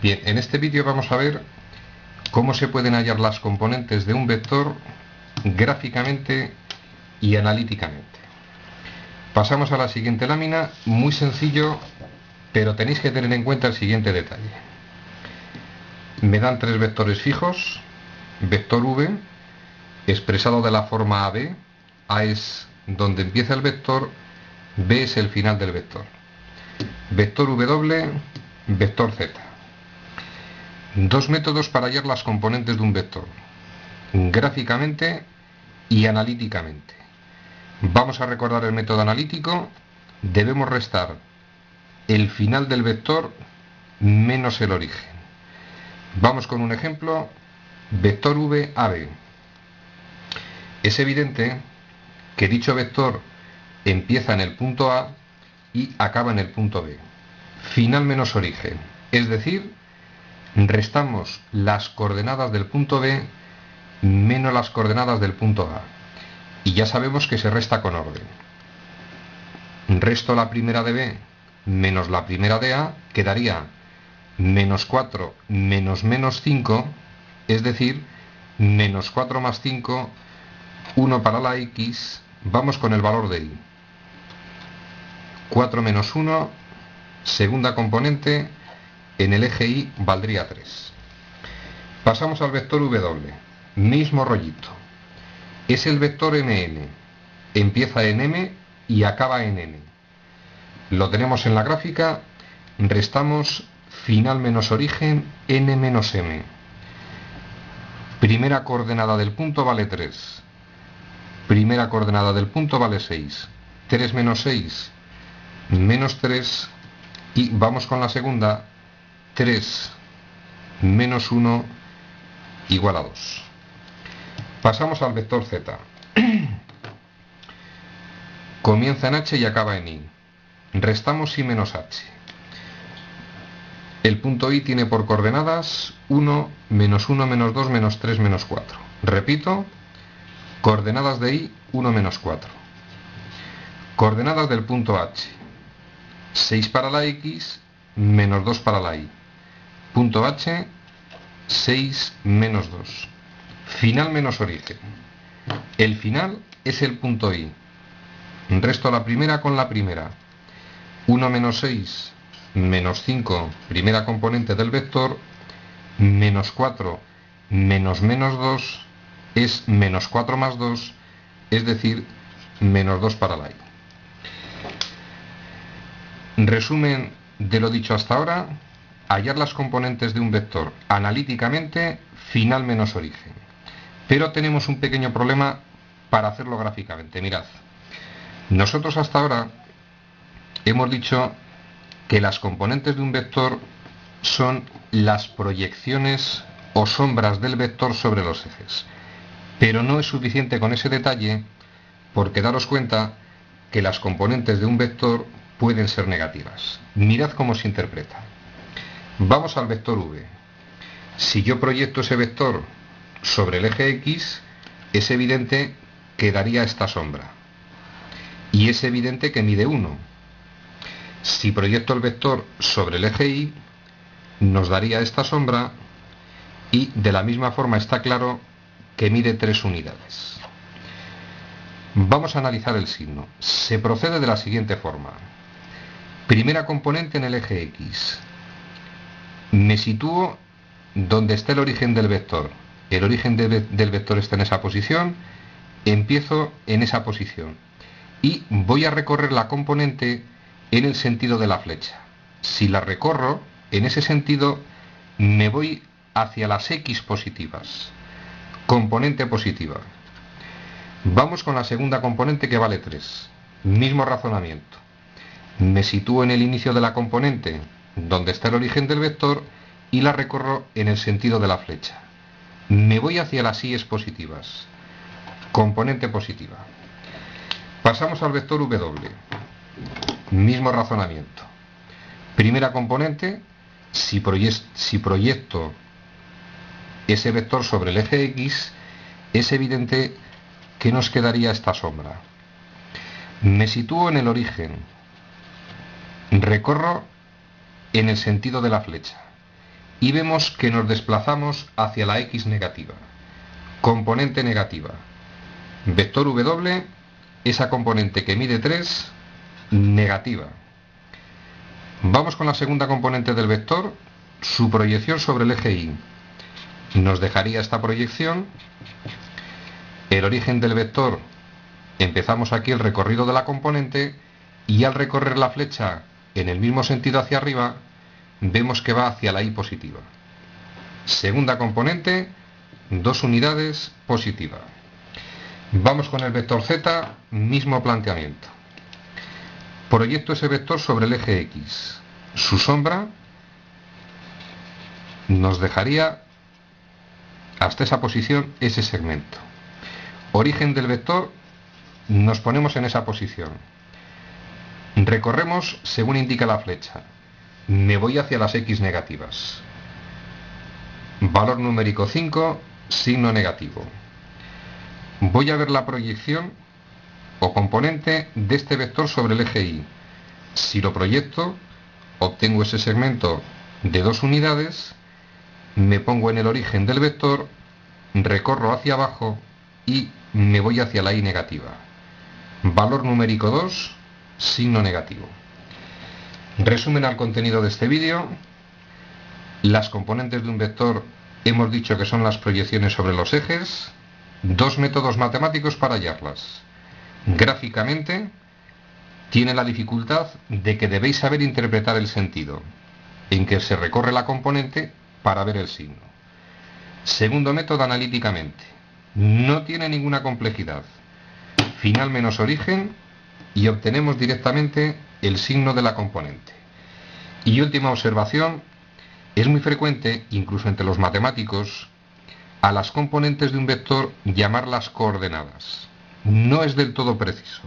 Bien, en este vídeo vamos a ver cómo se pueden hallar las componentes de un vector gráficamente y analíticamente. Pasamos a la siguiente lámina, muy sencillo, pero tenéis que tener en cuenta el siguiente detalle. Me dan tres vectores fijos, vector v, expresado de la forma AB, A es donde empieza el vector, B es el final del vector. Vector w, vector z. Dos métodos para hallar las componentes de un vector, gráficamente y analíticamente. Vamos a recordar el método analítico. Debemos restar el final del vector menos el origen. Vamos con un ejemplo, vector v AB. Es evidente que dicho vector empieza en el punto A y acaba en el punto B. Final menos origen, es decir, restamos las coordenadas del punto B menos las coordenadas del punto A. Y ya sabemos que se resta con orden. Resto la primera de B menos la primera de A, quedaría menos 4 menos menos 5, es decir, menos 4 más 5, 1 para la X, vamos con el valor de Y. 4 menos 1, segunda componente, en el eje Y valdría 3. Pasamos al vector W, mismo rollito. Es el vector MN, empieza en M y acaba en N. Lo tenemos en la gráfica, restamos final menos origen, N menos M. Primera coordenada del punto vale 3. Primera coordenada del punto vale 6. 3 menos 6, menos 3. Y vamos con la segunda, 3 menos 1 igual a 2. Pasamos al vector Z. Comienza en H y acaba en Y. Restamos Y menos H. El punto Y tiene por coordenadas 1, menos 1, menos 2, menos 3, menos 4. Repito, coordenadas de Y, 1, menos 4. Coordenadas del punto H. 6 para la X, menos 2 para la Y. Punto H, 6 menos 2. Final menos origen. El final es el punto Y. Resto la primera con la primera. 1 menos 6, menos 5, primera componente del vector, menos 4, menos menos 2, es menos 4 más 2, es decir, menos 2 para la Y. Resumen de lo dicho hasta ahora: hallar las componentes de un vector analíticamente, final menos origen. Pero tenemos un pequeño problema para hacerlo gráficamente. Mirad, nosotros hasta ahora hemos dicho que las componentes de un vector son las proyecciones o sombras del vector sobre los ejes. Pero no es suficiente con ese detalle, porque daros cuenta que las componentes de un vector pueden ser negativas. Mirad cómo se interpreta. Vamos al vector v. Si yo proyecto ese vector sobre el eje X, es evidente que daría esta sombra. Y es evidente que mide 1. Si proyecto el vector sobre el eje Y, nos daría esta sombra, y de la misma forma está claro que mide 3 unidades. Vamos a analizar el signo. Se procede de la siguiente forma. Primera componente en el eje X. Me sitúo donde está el origen del vector. El origen del vector está en esa posición. Empiezo en esa posición. Y voy a recorrer la componente en el sentido de la flecha. Si la recorro en ese sentido, me voy hacia las X positivas. Componente positiva. Vamos con la segunda componente, que vale 3. Mismo razonamiento. Me sitúo en el inicio de la componente, donde está el origen del vector, y la recorro en el sentido de la flecha. Me voy hacia las Y positivas. Componente positiva. Pasamos al vector W. Mismo razonamiento. Primera componente, si proyecto ese vector sobre el eje X, es evidente que nos quedaría esta sombra. Me sitúo en el origen, recorro en el sentido de la flecha y vemos que nos desplazamos hacia la X negativa. Componente negativa. Vector W, esa componente que mide 3, negativa. Vamos con la segunda componente del vector, su proyección sobre el eje Y. Nos dejaría esta proyección. El origen del vector, empezamos aquí el recorrido de la componente y al recorrer la flecha en el mismo sentido hacia arriba, vemos que va hacia la Y positiva. Segunda componente, 2 unidades, positiva. Vamos con el vector Z, mismo planteamiento. Proyecto ese vector sobre el eje X. Su sombra nos dejaría hasta esa posición ese segmento. Origen del vector, nos ponemos en esa posición. Recorremos según indica la flecha. Me voy hacia las X negativas. Valor numérico 5, signo negativo. Voy a ver la proyección o componente de este vector sobre el eje Y. Si lo proyecto, obtengo ese segmento de 2 unidades, me pongo en el origen del vector, recorro hacia abajo y me voy hacia la Y negativa. Valor numérico 2, signo negativo. Resumen al contenido de este vídeo. Las componentes de un vector hemos dicho que son las proyecciones sobre los ejes. 2 métodos matemáticos para hallarlas. Gráficamente, tiene la dificultad de que debéis saber interpretar el sentido en que se recorre la componente para ver el signo. Segundo método, analíticamente. No tiene ninguna complejidad. Final menos origen y obtenemos directamente el signo de la componente. Y última observación, es muy frecuente, incluso entre los matemáticos, a las componentes de un vector llamarlas coordenadas. No es del todo preciso.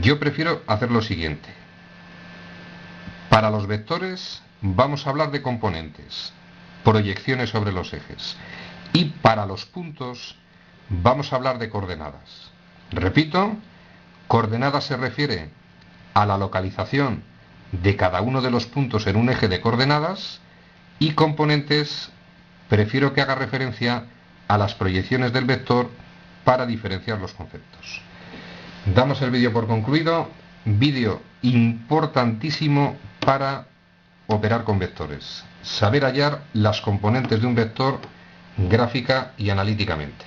Yo prefiero hacer lo siguiente. Para los vectores vamos a hablar de componentes, proyecciones sobre los ejes. Y para los puntos vamos a hablar de coordenadas. Repito, coordenadas se refiere a la localización de cada uno de los puntos en un eje de coordenadas y componentes prefiero que haga referencia a las proyecciones del vector para diferenciar los conceptos. Damos el vídeo por concluido. Vídeo importantísimo para operar con vectores. Saber hallar las componentes de un vector gráfica y analíticamente.